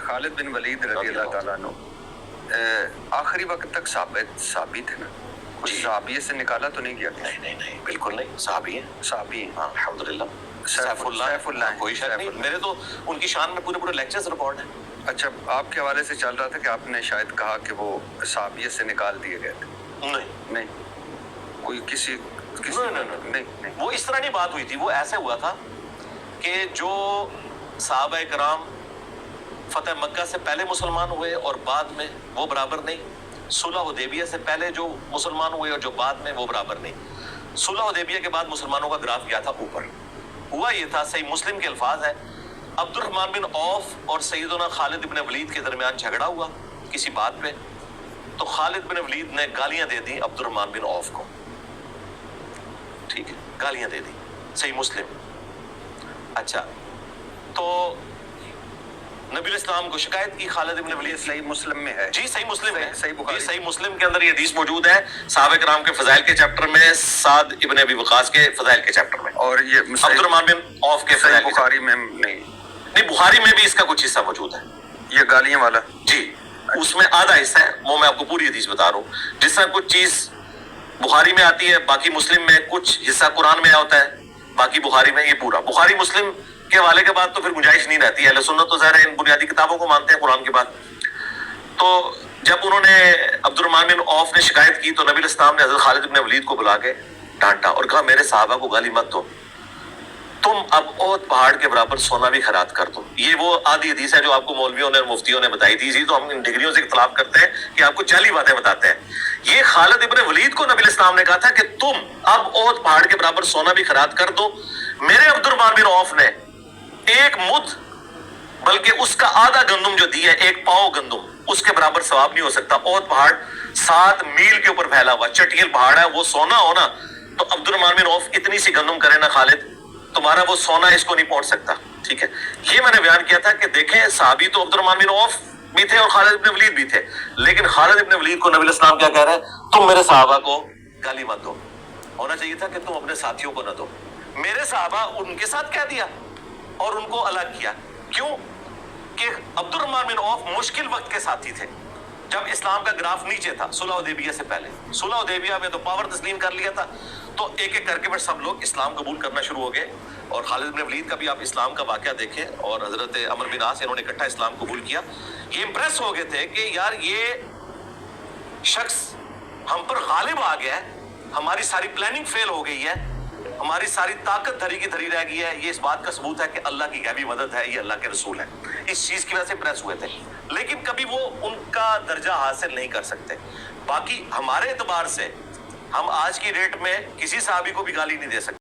خالد بن ولید رضی اللہ تعالیٰ عنہ آخری وقت تک صحابی تھے نا؟ کچھ صحابیت سے نکالا تو نہیں گیا؟ نہیں بالکل نہیں، صحابی ہیں، صحابی ہیں، ہاں الحمدللہ، سیف اللہ، کوئی شک نہیں، میرے تو ان کی شان میں پورے لیکچرز ریکارڈ ہیں۔ اچھا، آپ کے حوالے سے چل رہا تھا کہ آپ نے شاید کہا کہ وہ صحابیت سے نکال دیے گئے تھے۔ نہیں، کوئی کسی نہیں، وہ اس طرح نہیں بات ہوئی تھی، وہ ایسے ہوا تھا کہ جو صحابہ کرام فتح مکہ سے پہلے مسلمان ہوئے اور بعد میں وہ برابر نہیں، صلح حدیبیہ سے پہلے جو مسلمان ہوئے اور جو بعد میں وہ برابر نہیں۔ صلح حدیبیہ کے بعد مسلمانوں کا گراف گیا تھا اوپر۔ ہوا یہ تھا، صحیح مسلم کے الفاظ ہیں، عبد الرحمن بن عوف اور سیدنا خالد بن ولید کے درمیان جھگڑا ہوا کسی بات پہ، تو خالد بن ولید نے گالیاں دے دی عبد الرحمن بن عوف کو، ٹھیک ہے، گالیاں دے دی، صحیح مسلم۔ اچھا، تو نبی الاسلام کو شکایت کی خالد بن ولید، صحیح مسلم میں ہے، جی صحیح مسلم ہے، صحیح مسلم کے اندر یہ حدیث موجود ہے، صحابہ کرام کے فضائل کے چیپٹر میں، سعد ابن ابی وقاص کے فضائل کے چیپٹر میں، اور یہ عبد الرحمن بن عوف کے فضائل کے بخاری میں نہیں، بخاری میں بھی اس کا کچھ حصہ موجود ہے، یہ گالیاں والا، جی اس میں آدھا حصہ ہے، وہ میں آپ کو پوری حدیث بتا رہا ہوں، جس طرح کچھ چیز بخاری میں آتی ہے، باقی مسلم میں، کچھ حصہ قرآن میں ہوتا ہے، باقی بخاری میں، یہ پورا بخاری مسلم کے حوالے کے بعد تو پھر گنجائش نہیں رہتی ہے، اہل سنت تو ظاہر ہے ان بنیادی کتابوں کو مانتے ہیں قرآن کے بعد۔ تو جب انہوں نے عبد الرحمن بن عوف نے شکایت کی تو نبی الاسلام نے حضرت خالد بن ولید کو بلا کے ڈانٹا اور کہا میرے صحابہ کو گالی مت دو، تم اب احد پہاڑ کے برابر سونا بھی خیرات کر دو۔ یہ وہ آدھی حدیث ہے جو آپ کو مولویوں نے مفتیوں نے بتائی تھی، تو ہم ان ڈگریوں سے اختلاف کرتے ہیں کہ آپ کو جعلی باتیں بتاتے ہیں۔ یہ خالد ابن ولید کو نبی الاسلام نے کہا تھا کہ تم اب احد پہاڑ کے برابر سونا بھی خیرات کر دو۔ میرے عبد الرحمن بن عوف نے ایک مد بلکہ اس کا آدھا گندم جو دی ہے، ایک پاؤ گندم، اس کے برابر ثواب نہیں ہو سکتا۔ احد پہاڑ 7 میل کے اوپر پھیلا ہوا چٹیل پہاڑ ہے، وہ سونا ہونا تو عبد الرحمن بن عوف اتنی سی گندم کرے نا خالد، تمہارا وہ سونا اس کو نہیں پہنچ سکتا، ٹھیک ہے۔ یہ میں نے بیان کیا تھا کہ دیکھیں صحابی تو عبد الرحمن بن عوف بھی تھے اور خالد بن ولید بھی تھے، لیکن خالد بن ولید کو نبی الاسلام کیا کہہ رہے ہیں؟ تم میرے صحابہ کو گالی مت دو، ہونا چاہیے تھا کہ تم اپنے ساتھیوں کو نہ دو۔ میرے صحابہ ان کے ساتھ کہہ دیا اور ان کو الگ کیا، کیوں کہ عبد الرحمن بن عوف مشکل وقت کے ساتھی تھے، جب اسلام کا گراف نیچے تھا، صلح حدیبیہ سے پہلے۔ صلح حدیبیہ میں تو پاور تسلیم کر لیا تھا، تو ایک ایک کر کے پھر سب لوگ اسلام قبول کرنا شروع ہو گئے، اور خالد بن ولید کا بھی آپ اسلام کا واقعہ دیکھیں، اور حضرت عمر بن عاص انہوں نے اکٹھا اسلام قبول کیا۔ یہ امپریس ہو گئے تھے کہ یار یہ شخص ہم پر غالب آ گیا ہے، ہماری ساری پلاننگ فیل ہو گئی ہے، ہماری ساری طاقت دھری کی دھری رہ گئی ہے، یہ اس بات کا ثبوت ہے کہ اللہ کی غیبی مدد ہے، یہ اللہ کے رسول ہے۔ اس چیز کی وجہ سے امپریس ہوئے تھے، لیکن کبھی وہ ان کا درجہ حاصل نہیں کر سکتے۔ باقی ہمارے اعتبار سے ہم آج کی ڈیٹ میں کسی صحابی کو بھی گالی نہیں دے سکتے۔